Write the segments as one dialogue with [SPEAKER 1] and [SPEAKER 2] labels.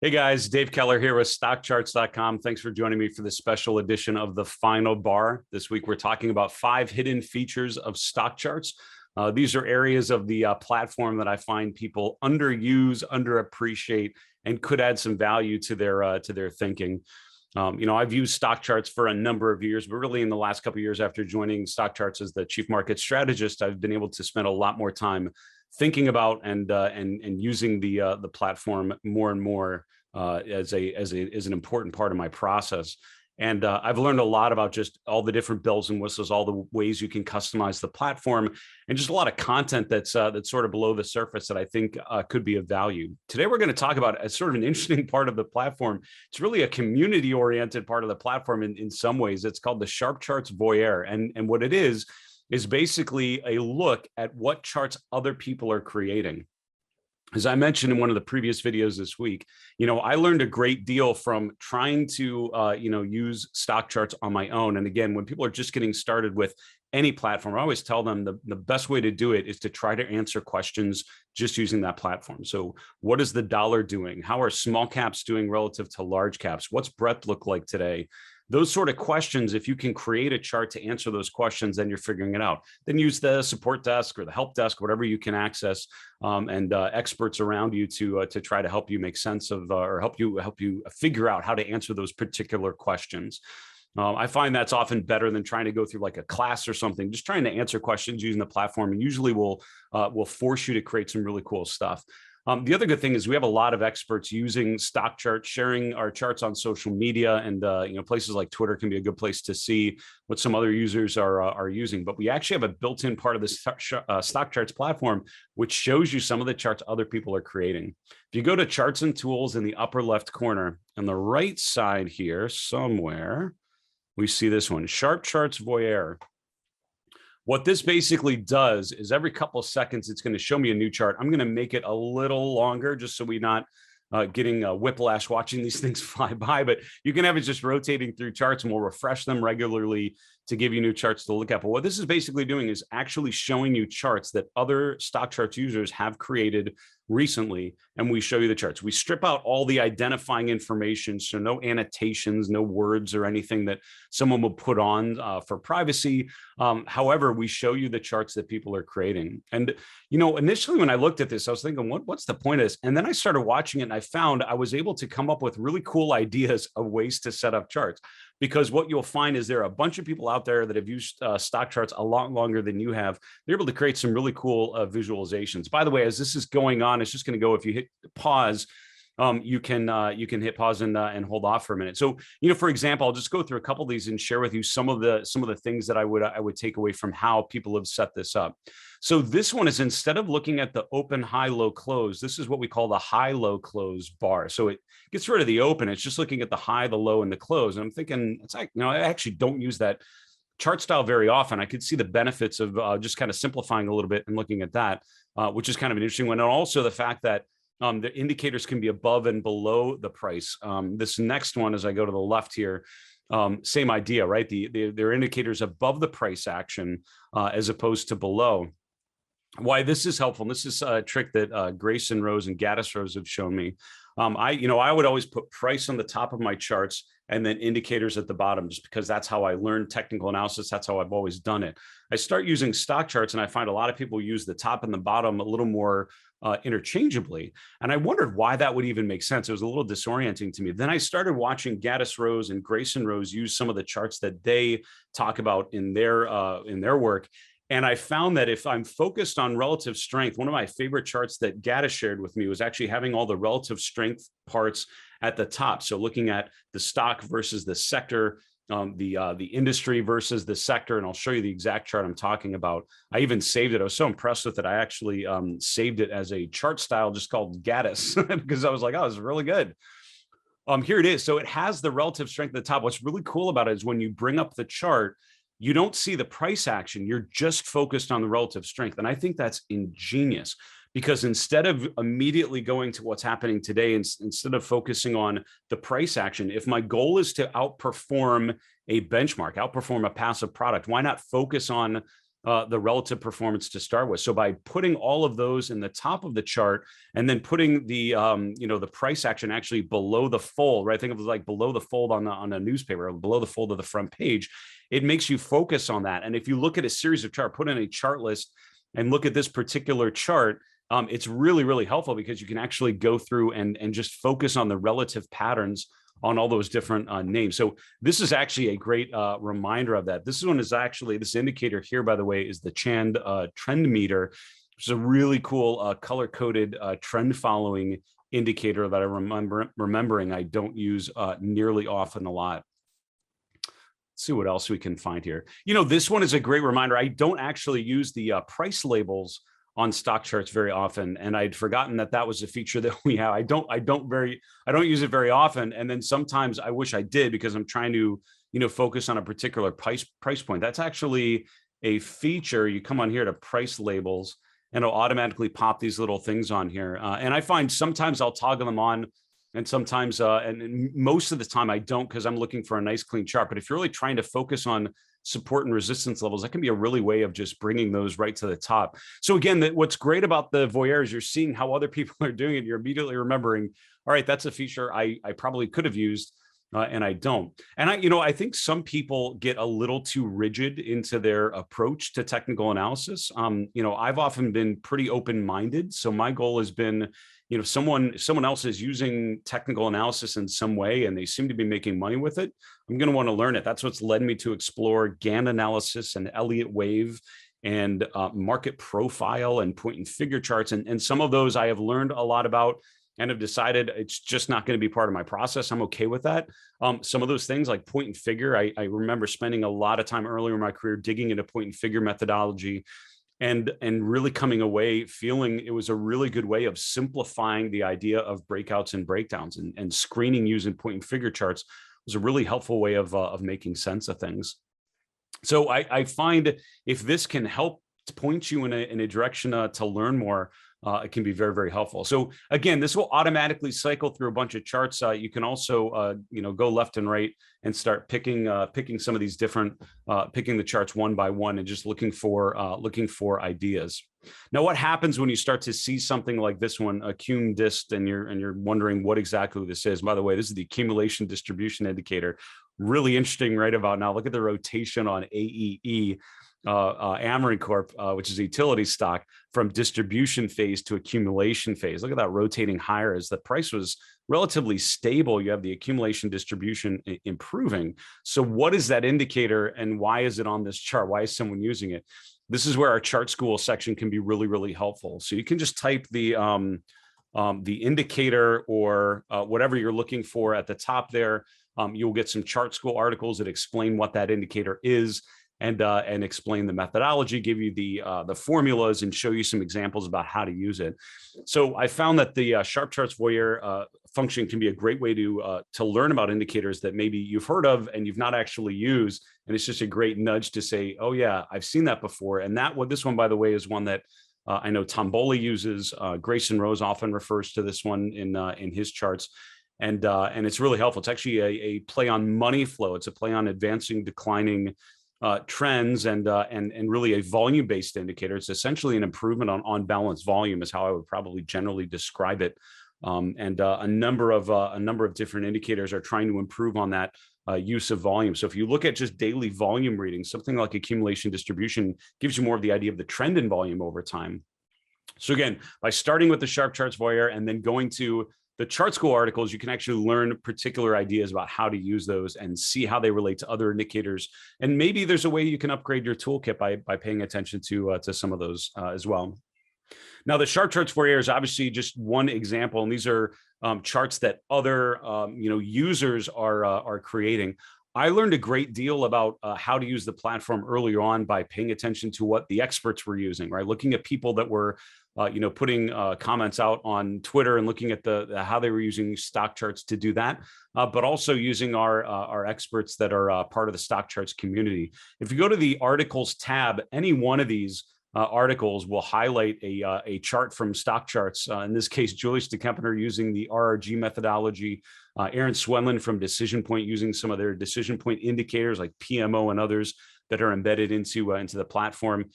[SPEAKER 1] Hey guys, Dave Keller here with StockCharts.com. Thanks for joining me for this special edition of the Final Bar. This week we're talking about 5 hidden features of StockCharts. These are areas of the platform that I find people underuse, underappreciate, and could add some value to their thinking. I've used StockCharts for a number of years, but really in the last couple of years after joining StockCharts as the chief market strategist, I've been able to spend a lot more time thinking about and using the platform more and more as an important part of my process. And I've learned a lot about just all the different bells and whistles, all the ways you can customize the platform, and just a lot of content that's sort of below the surface that I think could be of value. Today, we're going to talk about a sort of an interesting part of the platform. It's really a community-oriented part of the platform in some ways. It's called the SharpCharts Voyeur. And what it is basically a look at what charts other people are creating. As I mentioned in one of the previous videos this week, I learned a great deal from trying to, use StockCharts on my own. And again, when people are just getting started with any platform, I always tell them the best way to do it is to try to answer questions just using that platform. So what is the dollar doing? How are small caps doing relative to large caps? What's breadth look like today? Those sort of questions, if you can create a chart to answer those questions, then you're figuring it out. Then use the support desk or the help desk, whatever you can access, and experts around you to try to help you make sense of or help you figure out how to answer those particular questions. I find that's often better than trying to go through like a class or something. Just trying to answer questions using the platform, and usually will force you to create some really cool stuff. The other good thing is we have a lot of experts using StockCharts, sharing our charts on social media, and places like Twitter can be a good place to see what some other users are using. But we actually have a built-in part of this StockCharts platform, which shows you some of the charts other people are creating. If you go to Charts and Tools in the upper left corner, on the right side here somewhere, we see this one, SharpCharts Voyeur. What this basically does is every couple of seconds, it's going to show me a new chart. I'm going to make it a little longer just so we're not getting whiplash watching these things fly by, but you can have it just rotating through charts, and we'll refresh them regularly to give you new charts to look at. But what this is basically doing is actually showing you charts that other StockCharts users have created recently, and we show you the charts. We strip out all the identifying information, so no annotations, no words or anything that someone will put on for privacy. However, we show you the charts that people are creating. And initially when I looked at this, I was thinking, what's the point of this? And then I started watching it, and I found I was able to come up with really cool ideas of ways to set up charts. Because what you'll find is there are a bunch of people out there that have used StockCharts a lot longer than you have. They're able to create some really cool visualizations. By the way, as this is going on, it's just going to go, if you hit pause, you can hit pause and hold off for a minute. So, for example, I'll just go through a couple of these and share with you some of the things that I would take away from how people have set this up. So this one is, instead of looking at the open, high, low, close, this is what we call the high, low, close bar. So it gets rid of the open. It's just looking at the high, the low, and the close. And I'm thinking, it's like, I actually don't use that chart style very often. I could see the benefits of just kind of simplifying a little bit and looking at that, which is kind of an interesting one. And also the fact that the indicators can be above and below the price. This next one, as I go to the left here, same idea, right? There are indicators above the price action as opposed to below. Why this is helpful, and this is a trick that Grayson Rose and Gaddis Rose have shown me. I would always put price on the top of my charts and then indicators at the bottom, just because that's how I learned technical analysis. That's how I've always done it. I start using StockCharts, and I find a lot of people use the top and the bottom a little more interchangeably. And I wondered why that would even make sense. It was a little disorienting to me. Then I started watching Gaddis Rose and Grayson Rose use some of the charts that they talk about in their work. And I found that if I'm focused on relative strength, one of my favorite charts that Gaddis shared with me was actually having all the relative strength parts at the top. So looking at the stock versus the sector, the industry versus the sector, and I'll show you the exact chart I'm talking about. I even saved it. I was so impressed with it. I actually saved it as a chart style just called Gaddis because I was like, oh, this is really good. Here it is. So it has the relative strength at the top. What's really cool about it is when you bring up the chart, you don't see the price action. You're just focused on the relative strength. And I think that's ingenious, because instead of immediately going to what's happening today, instead of focusing on the price action, if my goal is to outperform a benchmark, outperform a passive product, why not focus on the relative performance to start with. So by putting all of those in the top of the chart and then putting the the price action actually below the fold, right? Think of it like below the fold on a newspaper, or below the fold of the front page. It makes you focus on that. And if you look at a series of charts, put in a chart list and look at this particular chart, it's really, really helpful because you can actually go through and just focus on the relative patterns on all those different names. So this is actually a great reminder of that. This one is actually, this indicator here, by the way, is the Chand trend meter, which is a really cool color-coded trend following indicator that I'm remembering I don't use nearly often a lot. Let's see what else we can find here. This one is a great reminder. I don't actually use the price labels on StockCharts very often, and I'd forgotten that was a feature that we have. I don't use it very often, and then sometimes I wish I did because I'm trying to focus on a particular price point. That's actually a feature. You come on here to price labels, and it'll automatically pop these little things on here. And I find sometimes I'll toggle them on, and sometimes, and most of the time I don't, because I'm looking for a nice clean chart. But if you're really trying to focus on support and resistance levels, that can be a really way of just bringing those right to the top. So again, what's great about the Voyeur is you're seeing how other people are doing it. You're immediately remembering, all right, that's a feature I probably could have used, and I don't. And I think some people get a little too rigid into their approach to technical analysis. I've often been pretty open-minded. So my goal has been, someone else is using technical analysis in some way and they seem to be making money with it, I'm going to want to learn it. That's what's led me to explore Gann analysis and Elliott wave and market profile and point and figure charts. And some of those I have learned a lot about and have decided it's just not going to be part of my process. I'm okay with that. Some of those things like point and figure, I remember spending a lot of time earlier in my career digging into point and figure methodology and really coming away feeling it was a really good way of simplifying the idea of breakouts and breakdowns, and screening using point and figure charts was a really helpful way of making sense of things. So I find if this can help to point you in a direction to learn more, it can be very, very helpful. So again, this will automatically cycle through a bunch of charts. You can also, go left and right and start picking some of these different, picking the charts one by one and just looking for ideas. Now, what happens when you start to see something like this one, accum dist, and you're wondering what exactly this is? By the way, this is the accumulation distribution indicator. Really interesting right about now. Look at the rotation on AEE. Amarin Corp, which is a utility stock, from distribution phase to accumulation phase. Look at that rotating higher as the price was relatively stable. You have the accumulation distribution improving. So what is that indicator and why is it on this chart? Why is someone using it? This is where our chart school section can be really, really helpful. So you can just type the indicator or whatever you're looking for at the top there. You'll get some chart school articles that explain what that indicator is and explain the methodology, give you the formulas, and show you some examples about how to use it. So I found that the SharpCharts Voyeur function can be a great way to learn about indicators that maybe you've heard of and you've not actually used, and it's just a great nudge to say, oh yeah, I've seen that before. And this one, by the way, is one that I know Tom Bowley uses. Grayson Rose often refers to this one in his charts. And it's really helpful. It's actually a play on money flow. It's a play on advancing, declining trends, and really a volume-based indicator. It's essentially an improvement on balance volume is how I would probably generally describe it. A number of different indicators are trying to improve on that use of volume. So if you look at just daily volume readings, something like accumulation distribution gives you more of the idea of the trend in volume over time. So again, by starting with the SharpCharts Voyeur and then going to the chart school articles, you can actually learn particular ideas about how to use those and see how they relate to other indicators. And maybe there's a way you can upgrade your toolkit by paying attention to some of those as well. Now, the SharpCharts Voyeur is obviously just one example, and these are charts that other users are creating. I learned a great deal about how to use the platform earlier on by paying attention to what the experts were using, right? Looking at people that were putting comments out on Twitter and looking at how they were using StockCharts to do that, but also using our experts that are part of the StockCharts community. If you go to the articles tab, any one of these articles will highlight a chart from StockCharts. In this case, Julius de Kempener using the RRG methodology, Aaron Swenlin from Decision Point using some of their Decision Point indicators like PMO and others. that are embedded into the platform.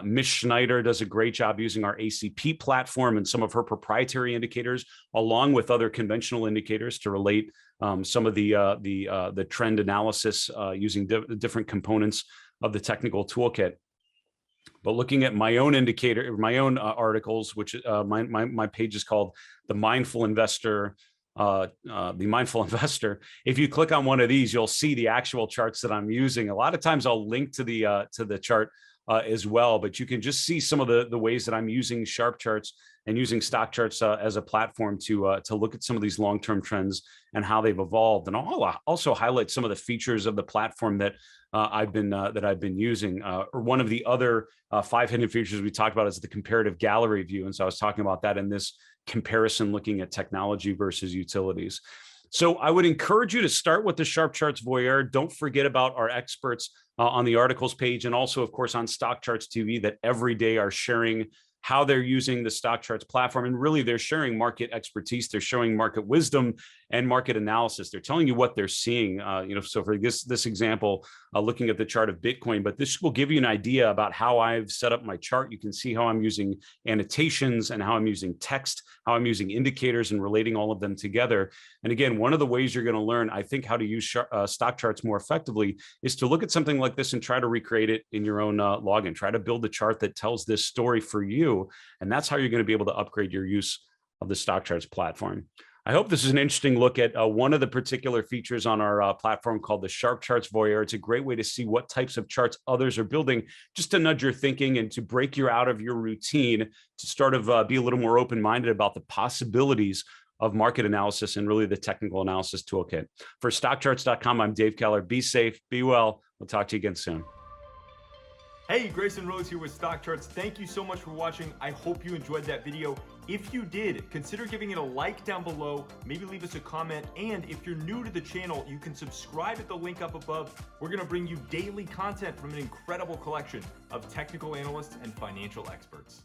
[SPEAKER 1] Miss Schneider does a great job using our ACP platform and some of her proprietary indicators, along with other conventional indicators, to relate some of the trend analysis using different components of the technical toolkit. But looking at my own indicator, my own articles, which my page is called The Mindful Investor. The Mindful Investor. If you click on one of these, you'll see the actual charts that I'm using. A lot of times I'll link to the chart as well, but you can just see some of the ways that I'm using SharpCharts and using StockCharts as a platform to look at some of these long-term trends and how they've evolved. And I'll also highlight some of the features of the platform that I've been using. Or one of the other 5 hidden features we talked about is the comparative gallery view. And so I was talking about that in this comparison, looking at technology versus utilities. So I would encourage you to start with the SharpCharts Voyeur. Don't forget about our experts on the articles page, and also, of course, on StockCharts TV, that every day are sharing how they're using the StockCharts platform. And really, they're sharing market expertise, they're showing market wisdom and market analysis. They're telling you what they're seeing. So for this example, looking at the chart of Bitcoin, but this will give you an idea about how I've set up my chart. You can see how I'm using annotations and how I'm using text, how I'm using indicators and relating all of them together. And again, one of the ways you're going to learn, I think, how to use StockCharts more effectively is to look at something like this and try to recreate it in your own login. Try to build a chart that tells this story for you. And that's how you're going to be able to upgrade your use of the StockCharts platform. I hope this is an interesting look at one of the particular features on our platform called the SharpCharts Voyeur. It's a great way to see what types of charts others are building, just to nudge your thinking and to break you out of your routine, to start of be a little more open-minded about the possibilities of market analysis and really the technical analysis toolkit. For StockCharts.com, I'm Dave Keller. Be safe, be well. We'll talk to you again soon.
[SPEAKER 2] Hey, Grayson Rose here with StockCharts. Thank you so much for watching. I hope you enjoyed that video. If you did, consider giving it a like down below, maybe leave us a comment, and if you're new to the channel, you can subscribe at the link up above. We're gonna bring you daily content from an incredible collection of technical analysts and financial experts.